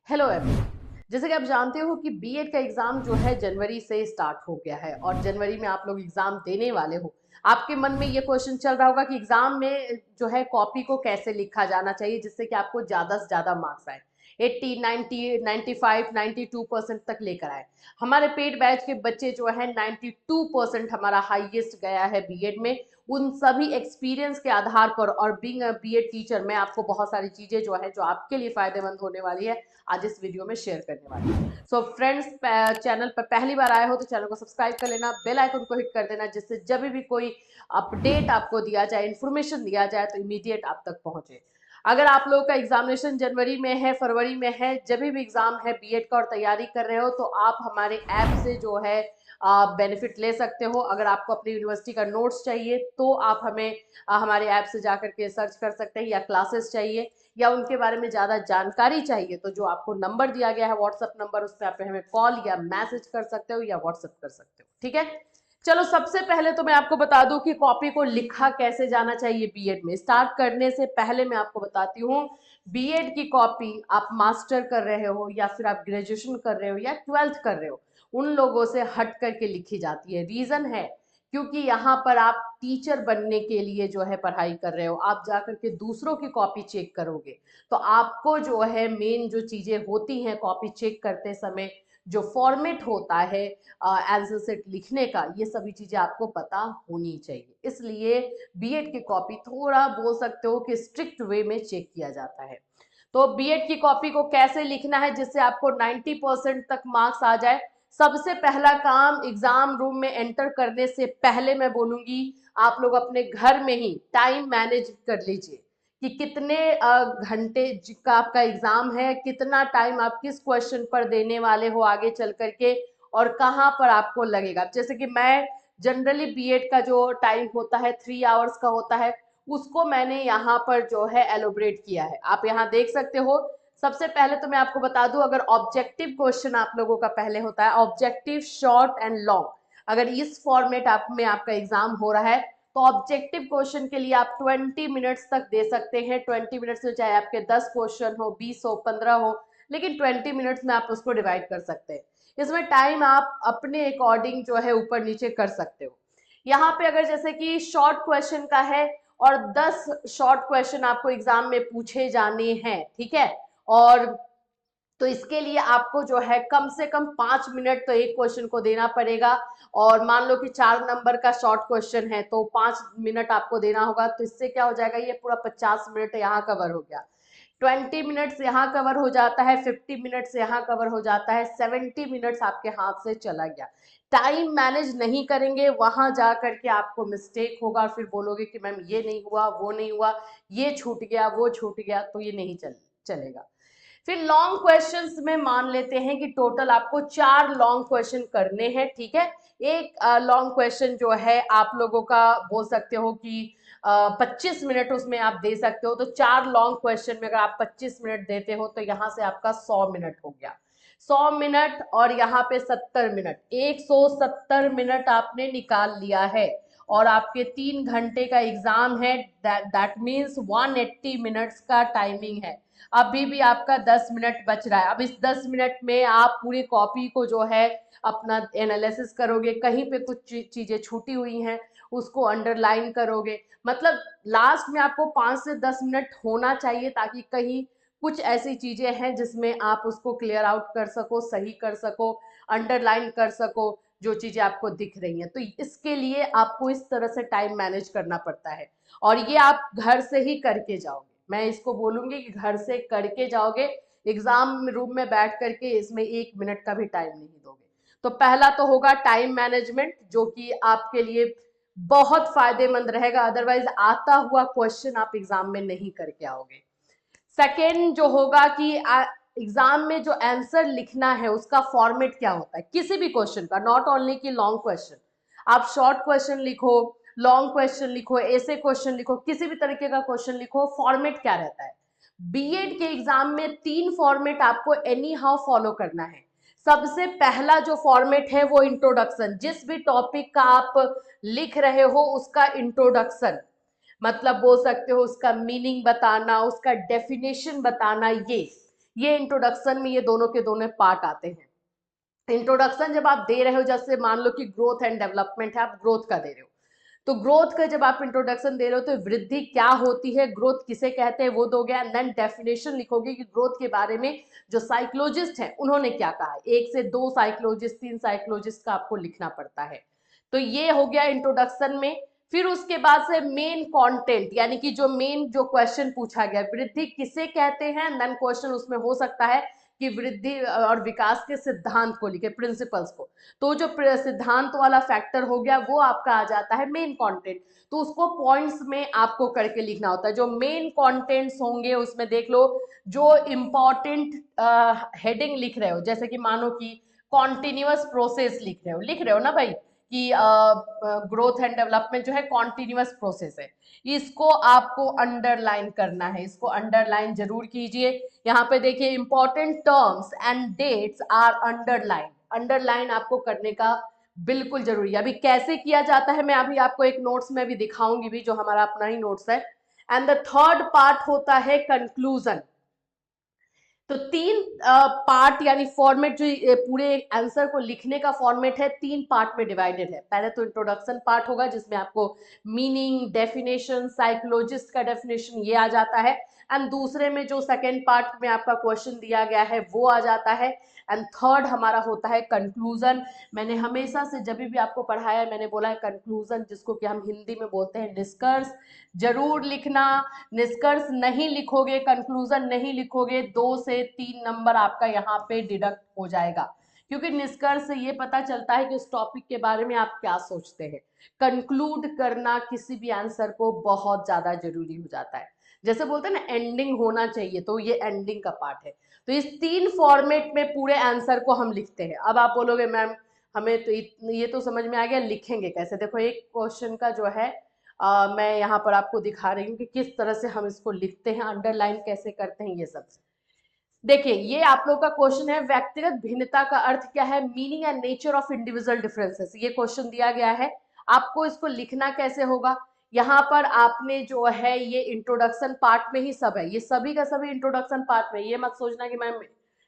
Hello everyone. जैसे कि आप जानते हो कि बीएड का एग्जाम जो है जनवरी से स्टार्ट हो गया है और जनवरी में आप लोग एग्जाम देने वाले हो। आपके मन में ये क्वेश्चन चल रहा होगा कि एग्जाम में जो है कॉपी को कैसे लिखा जाना चाहिए जिससे कि आपको ज्यादा से ज्यादा मार्क्स आए, 80, 90, 95, 92% तक लेकर आए। हमारे पेड बैच के बच्चे जो है 92% हमारा हाईएस्ट गया है बीएड में। उन सभी एक्सपीरियंस के आधार पर और बीइंग अ बीएड टीचर मैं आपको बहुत सारी चीजें जो है जो आपके लिए फायदेमंद होने वाली है आज इस वीडियो में शेयर करने वाली हूँ। सो फ्रेंड्स, चैनल पर पहली बार आए हो तो चैनल को सब्सक्राइब कर लेना, बेल आइकन को हिट कर देना जिससे जब भी कोई अपडेट आपको दिया जाए, इन्फॉर्मेशन दिया जाए तो इमीडिएट आप तक पहुंचे। अगर आप लोगों का एग्जामिनेशन जनवरी में है, फरवरी में है, जब भी एग्जाम है बीएड का और तैयारी कर रहे हो तो आप हमारे ऐप से जो है बेनिफिट ले सकते हो। अगर आपको अपनी यूनिवर्सिटी का नोट्स चाहिए तो आप हमें हमारे ऐप से जाकर के सर्च कर सकते हैं, या क्लासेस चाहिए या उनके बारे में ज़्यादा जानकारी चाहिए तो जो आपको नंबर दिया गया है व्हाट्सएप नंबर, उस पर आप हमें कॉल या मैसेज कर सकते हो या व्हाट्सएप कर सकते हो। ठीक है, चलो सबसे पहले तो मैं आपको बता दूं कि कॉपी को लिखा कैसे जाना चाहिए। बीएड में स्टार्ट करने से पहले मैं आपको बताती हूँ, बीएड की कॉपी आप मास्टर कर रहे हो या फिर आप ग्रेजुएशन कर रहे हो या ट्वेल्थ कर रहे हो उन लोगों से हट करके लिखी जाती है। रीजन है क्योंकि यहाँ पर आप टीचर बनने के लिए जो है पढ़ाई कर रहे हो, आप जाकर के दूसरों की कॉपी चेक करोगे तो आपको जो है मेन जो चीजें होती हैं कॉपी चेक करते समय, जो फॉर्मेट होता है आंसर सेट लिखने का, ये सभी चीजें आपको पता होनी चाहिए। इसलिए बीएड की कॉपी थोड़ा बोल सकते हो कि स्ट्रिक्ट वे में चेक किया जाता है। तो बीएड की कॉपी को कैसे लिखना है जिससे आपको 90% तक मार्क्स आ जाए। सबसे पहला काम, एग्जाम रूम में एंटर करने से पहले मैं बोलूंगी आप लोग अपने घर में ही टाइम मैनेज कर लीजिए कि कितने घंटे का आपका एग्जाम है, कितना टाइम आप किस क्वेश्चन पर देने वाले हो आगे चल करके और कहाँ पर आपको लगेगा। जैसे कि मैं जनरली बीएड का जो टाइम होता है 3 आवर्स का होता है, उसको मैंने यहाँ पर जो है एलोबरेट किया है, आप यहाँ देख सकते हो। सबसे पहले तो मैं आपको बता दूं, अगर ऑब्जेक्टिव क्वेश्चन आप लोगों का पहले होता है ऑब्जेक्टिव, शॉर्ट एंड लॉन्ग, अगर इस फॉर्मेट आप में आपका एग्जाम हो रहा है तो ऑब्जेक्टिव क्वेश्चन के लिए आप 20 मिनट्स तक दे सकते हैं। 20 मिनट्स में चाहे आपके 10 क्वेश्चन हो, 20 हो, 15 हो, लेकिन 20 मिनट्स में आप उसको डिवाइड कर सकते हैं। इसमें टाइम आप अपने अकॉर्डिंग जो है ऊपर नीचे कर सकते हो। यहाँ पे अगर जैसे कि शॉर्ट क्वेश्चन का है और 10 शॉर्ट क्वेश्चन आपको एग्जाम में पूछे जाने हैं, ठीक है, और तो इसके लिए आपको जो है कम से कम 5 मिनट तो एक क्वेश्चन को देना पड़ेगा। और मान लो कि 4 नंबर का शॉर्ट क्वेश्चन है तो 5 मिनट आपको देना होगा, तो इससे क्या हो जाएगा, ये पूरा 50 मिनट यहाँ कवर हो गया। 20 मिनट्स यहाँ कवर हो जाता है, 50 मिनट्स यहाँ कवर हो जाता है, 70 मिनट्स आपके हाथ से चला गया। टाइम मैनेज नहीं करेंगे वहां जा करके आपको मिस्टेक होगा और फिर बोलोगे कि मैम ये नहीं हुआ, वो नहीं हुआ, ये छूट गया, वो छूट गया, तो ये नहीं चलेगा। फिर लॉन्ग क्वेश्चंस में मान लेते हैं कि टोटल आपको 4 लॉन्ग क्वेश्चन करने हैं, ठीक है। एक लॉन्ग क्वेश्चन जो है आप लोगों का बोल सकते हो कि 25 मिनट उसमें आप दे सकते हो, तो 4 लॉन्ग क्वेश्चन में अगर आप 25 मिनट देते हो तो यहाँ से आपका 100 मिनट हो गया। 100 मिनट और यहाँ पे 70 मिनट, 170 मिनट आपने निकाल लिया है और आपके 3 घंटे का एग्जाम है। दैट मीन्स 180 मिनट्स का टाइमिंग है। अभी भी आपका 10 मिनट बच रहा है। अब इस 10 मिनट में आप पूरी कॉपी को जो है अपना एनालिसिस करोगे, कहीं पे कुछ चीजें छूटी हुई हैं उसको अंडरलाइन करोगे। मतलब लास्ट में आपको 5 से 10 मिनट होना चाहिए ताकि कहीं कुछ ऐसी चीजें हैं जिसमें आप उसको क्लियर आउट कर सको, सही कर सको, अंडरलाइन कर सको जो चीजें आपको दिख रही हैं। तो इसके लिए आपको इस तरह से टाइम मैनेज करना पड़ता है और ये आप घर से ही करके जाओगे। मैं इसको बोलूंगी कि घर से करके जाओगे, एग्जाम रूम में बैठ करके इसमें 1 मिनट का भी टाइम नहीं दोगे। तो पहला तो होगा टाइम मैनेजमेंट, जो कि आपके लिए बहुत फायदेमंद रहेगा, अदरवाइज आता हुआ क्वेश्चन आप एग्जाम में नहीं करके आओगे। सेकेंड जो होगा कि एग्जाम में जो आंसर लिखना है उसका फॉर्मेट क्या होता है किसी भी क्वेश्चन का, नॉट ओनली कि लॉन्ग क्वेश्चन। आप शॉर्ट क्वेश्चन लिखो, लॉन्ग क्वेश्चन लिखो, ऐसे क्वेश्चन लिखो, किसी भी तरीके का क्वेश्चन लिखो, फॉर्मेट क्या रहता है। बीएड के एग्जाम में 3 फॉर्मेट आपको एनी हाउ फॉलो करना है। सबसे पहला जो फॉर्मेट है वो इंट्रोडक्शन, जिस भी टॉपिक का आप लिख रहे हो उसका इंट्रोडक्शन, मतलब बोल सकते हो उसका मीनिंग बताना, उसका डेफिनेशन बताना, ये इंट्रोडक्शन में ये दोनों के दोनों पार्ट आते हैं। इंट्रोडक्शन जब आप दे रहे हो, जैसे मान लो कि ग्रोथ एंड डेवलपमेंट है, आप ग्रोथ का दे रहे हो, तो ग्रोथ का जब आप इंट्रोडक्शन दे रहे हो तो वृद्धि क्या होती है, ग्रोथ किसे कहते हैं, वो दोगे, एंड देन डेफिनेशन लिखोगे कि ग्रोथ के बारे में जो साइकोलॉजिस्ट है उन्होंने क्या कहा। 1 से 2 साइकोलॉजिस्ट, 3 साइकोलॉजिस्ट का आपको लिखना पड़ता है। तो ये हो गया इंट्रोडक्शन में। फिर उसके बाद से मेन कंटेंट, यानी कि जो मेन जो क्वेश्चन पूछा गया, वृद्धि किसे कहते हैं, देन क्वेश्चन उसमें हो सकता है कि वृद्धि और विकास के सिद्धांत को लिखे, प्रिंसिपल्स को। तो जो सिद्धांत वाला फैक्टर हो गया वो आपका आ जाता है मेन कंटेंट। तो उसको पॉइंट्स में आपको करके लिखना होता है। जो मेन कंटेंट्स होंगे उसमें देख लो, जो इंपॉर्टेंट हेडिंग लिख रहे हो, जैसे कि मानो कि कॉन्टिन्यूअस प्रोसेस लिख रहे हो ना भाई, कि ग्रोथ एंड डेवलपमेंट जो है कॉन्टिन्यूअस प्रोसेस है, इसको आपको अंडरलाइन करना है, इसको अंडरलाइन जरूर कीजिए। यहाँ पे देखिए, important terms and dates are underline, underline आपको करने का बिल्कुल जरूरी है। अभी कैसे किया जाता है मैं अभी आपको एक नोट्स में भी दिखाऊंगी भी, जो हमारा अपना ही नोट्स है। एंड द थर्ड पार्ट होता है कंक्लूजन। तो 3 पार्ट यानी फॉर्मेट, जो पूरे आंसर को लिखने का फॉर्मेट है 3 पार्ट में डिवाइडेड है। पहले तो इंट्रोडक्शन पार्ट होगा जिसमें आपको मीनिंग, डेफिनेशन, साइकोलॉजिस्ट का डेफिनेशन ये आ जाता है। एंड दूसरे में जो सेकेंड पार्ट में आपका क्वेश्चन दिया गया है वो आ जाता है। एंड थर्ड हमारा होता है कंक्लूजन। मैंने हमेशा से जब भी आपको पढ़ाया है मैंने बोला है कंक्लूजन, जिसको कि हम हिंदी में बोलते हैं निष्कर्ष, जरूर लिखना। निष्कर्ष नहीं लिखोगे, कंक्लूजन नहीं लिखोगे, 2 से 3 नंबर आपका यहाँ पे डिडक्ट हो जाएगा, क्योंकि निष्कर्ष से ये पता चलता है कि उस टॉपिक के बारे में आप क्या सोचते हैं। कंक्लूड करना किसी भी आंसर को बहुत ज्यादा जरूरी हो जाता है। जैसे बोलते हैं ना एंडिंग होना चाहिए, तो ये एंडिंग का पार्ट है। तो इस 3 फॉर्मेट में पूरे आंसर को हम लिखते हैं। अब आप बोलोगे मैम हमें तो ये तो समझ में आ गया, लिखेंगे कैसे? देखो एक क्वेश्चन का जो है मैं यहाँ पर आपको दिखा रही हूँ कि किस तरह से हम इसको लिखते हैं, अंडरलाइन कैसे करते हैं, ये सब। देखिए ये आप लोग का क्वेश्चन है, व्यक्तिगत भिन्नता का अर्थ क्या है, meaning and nature of individual differences, ये क्वेश्चन दिया गया है। आपको इसको लिखना कैसे होगा? यहाँ पर आपने जो है ये इंट्रोडक्शन पार्ट में ही सब है, ये सभी का सभी इंट्रोडक्शन पार्ट में, ये मत सोचना कि मैम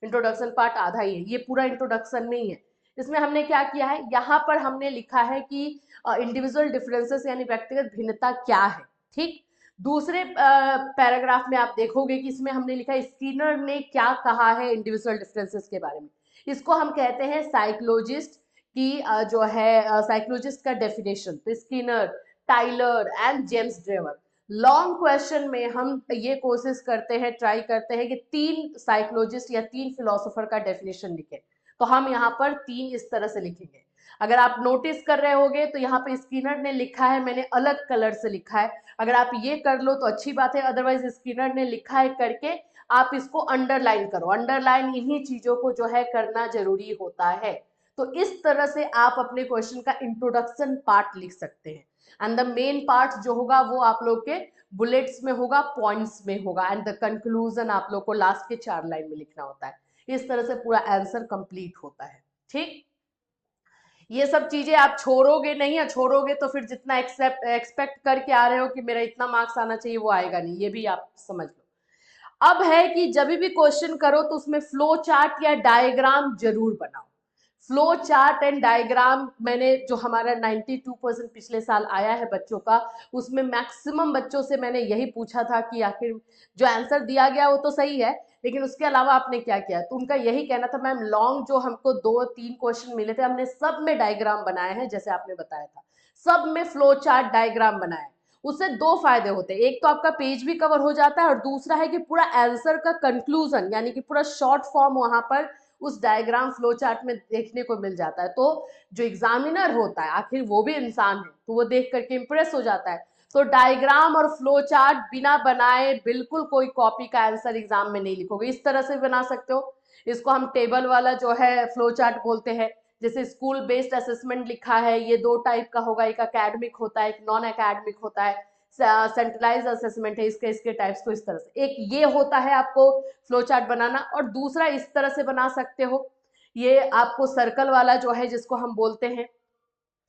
इंट्रोडक्शन पार्ट आधा ही है, ये पूरा इंट्रोडक्शन में ही है। इसमें हमने क्या किया है, यहाँ पर हमने लिखा है कि इंडिविजुअल डिफरेंसेस यानी व्यक्तिगत भिन्नता क्या है, ठीक। दूसरे पैराग्राफ में आप देखोगे कि इसमें हमने लिखा है स्किनर ने क्या कहा है इंडिविजुअल डिफरेंसेस के बारे में। इसको हम कहते हैं साइकोलॉजिस्ट की जो है साइकोलॉजिस्ट का डेफिनेशन। तो Skinner, Tyler and James Drever. Long question में हम ये कोशिश करते हैं, ट्राई करते हैं कि 3 साइकोलॉजिस्ट या 3 फिलोसोफर का डेफिनेशन लिखें। तो हम यहाँ पर 3 इस तरह से लिखेंगे। अगर आप नोटिस कर रहे होगे तो यहाँ पे स्किनर ने लिखा है, मैंने अलग कलर से लिखा है। अगर आप ये कर लो तो अच्छी बात है, अदरवाइज स्किनर ने लिखा है करके आप इसको अंडरलाइन करो। अंडरलाइन इन्हीं चीजों को जो है करना जरूरी होता है। तो इस तरह से आप अपने क्वेश्चन का इंट्रोडक्शन पार्ट लिख सकते हैं। एंड द मेन पार्ट जो होगा वो आप लोग के बुलेट्स में होगा, पॉइंट्स में होगा, एंड द कंक्लूजन आप लोग को लास्ट के 4 लाइन में लिखना होता है। इस तरह से पूरा आंसर कंप्लीट होता है, ठीक। ये सब चीजें आप छोड़ोगे नहीं, या छोड़ोगे तो फिर जितना एक्सपेक्ट करके आ रहे हो कि मेरा इतना मार्क्स आना चाहिए वो आएगा नहीं, ये भी आप समझ लो। अब है कि जब भी क्वेश्चन करो तो उसमें फ्लो चार्ट या डायग्राम जरूर बनाओ। फ्लो चार्ट एंड डायग्राम मैंने जो हमारा 92% पिछले साल आया है बच्चों का, उसमें मैक्सिमम बच्चों से मैंने यही पूछा था कि आखिर जो आंसर दिया गया वो तो सही है, लेकिन उसके अलावा आपने क्या किया। तो उनका यही कहना था मैम लॉन्ग जो हमको 2-3 क्वेश्चन मिले थे हमने सब में डायग्राम बनाए हैं, जैसे आपने बताया था सब में फ्लो चार्ट डायग्राम बनाया है। उससे 2 फायदे होते हैं, एक तो आपका पेज भी कवर हो जाता है और दूसरा है कि पूरा आंसर का कंक्लूजन यानी कि पूरा शॉर्ट फॉर्म वहां पर उस डायग्राम फ्लो चार्ट में देखने को मिल जाता है। तो जो एग्जामिनर होता है आखिर वो भी इंसान है, तो वो देख करके इंप्रेस हो जाता है। तो डायग्राम और फ्लो चार्ट बिना बनाए बिल्कुल कोई कॉपी का आंसर एग्जाम में नहीं लिखोगे। इस तरह से बना सकते हो, इसको हम टेबल वाला जो है फ्लो चार्ट बोलते हैं। जैसे स्कूल बेस्ड असेसमेंट लिखा है, ये 2 टाइप का होगा, एक एकेडमिक होता है, एक नॉन एकेडमिक होता है। सेंट्रलाइज असेसमेंट है, इसके टाइप्स को इस तरह से, एक ये होता है आपको फ्लो चार्ट बनाना, और दूसरा इस तरह से बना सकते हो, ये आपको सर्कल वाला जो है जिसको हम बोलते हैं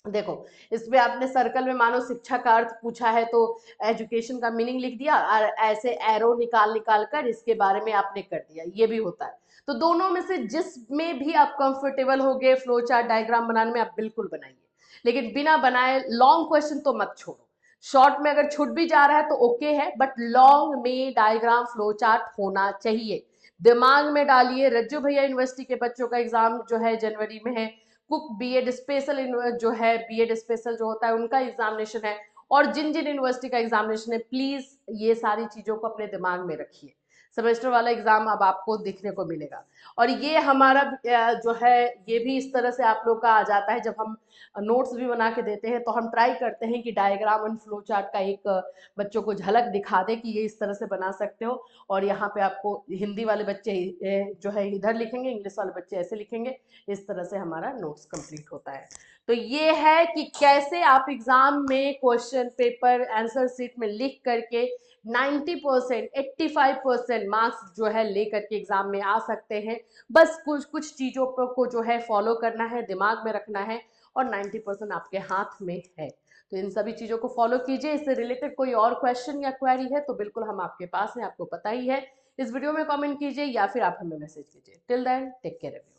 देखो, इसमें आपने सर्कल में मानो शिक्षा का अर्थ पूछा है तो एजुकेशन का मीनिंग लिख दिया और ऐसे एरो निकाल निकाल कर इसके बारे में आपने कर दिया, ये भी होता है। तो दोनों में से जिसमें भी आप कंफर्टेबल हो गए फ्लो चार्ट डायग्राम बनाने में, आप बिल्कुल बनाइए, लेकिन बिना बनाए लॉन्ग क्वेश्चन तो मत छोड़ो। शॉर्ट में अगर छूट भी जा रहा है तो ओके है, बट लॉन्ग में डायग्राम फ्लो चार्ट होना चाहिए। दिमाग में डालिए, रज्जू भैया यूनिवर्सिटी के बच्चों का एग्जाम जो है जनवरी में है, कुक बीएड स्पेशल जो है, बीएड स्पेशल जो होता है उनका एग्जामिनेशन है, और जिन जिन यूनिवर्सिटी का एग्जामिनेशन है, प्लीज ये सारी चीजों को अपने दिमाग में रखिए। सेमेस्टर वाला एग्जाम अब आपको दिखने को मिलेगा। और ये हमारा जो है ये भी इस तरह से आप लोग का आ जाता है, जब हम नोट्स भी बना के देते हैं तो हम ट्राई करते हैं कि डायग्राम एंड फ्लो चार्ट का एक बच्चों को झलक दिखा दे कि ये इस तरह से बना सकते हो। और यहाँ पे आपको हिंदी वाले बच्चे जो है इधर लिखेंगे, इंग्लिश वाले बच्चे ऐसे लिखेंगे, इस तरह से हमारा नोट्स कंप्लीट होता है। तो ये है कि कैसे आप एग्जाम में क्वेश्चन पेपर आंसर शीट में लिख करके 90% 85% मार्क्स जो है लेकर के एग्जाम में आ सकते हैं। बस कुछ कुछ चीजों को जो है फॉलो करना है, दिमाग में रखना है, और 90% आपके हाथ में है। तो इन सभी चीजों को फॉलो कीजिए। इससे रिलेटेड कोई और क्वेश्चन या क्वेरी है तो बिल्कुल हम आपके पास हैं, आपको पता ही है। इस वीडियो में कमेंट कीजिए या फिर आप हमें मैसेज कीजिए। Till then take care everyone.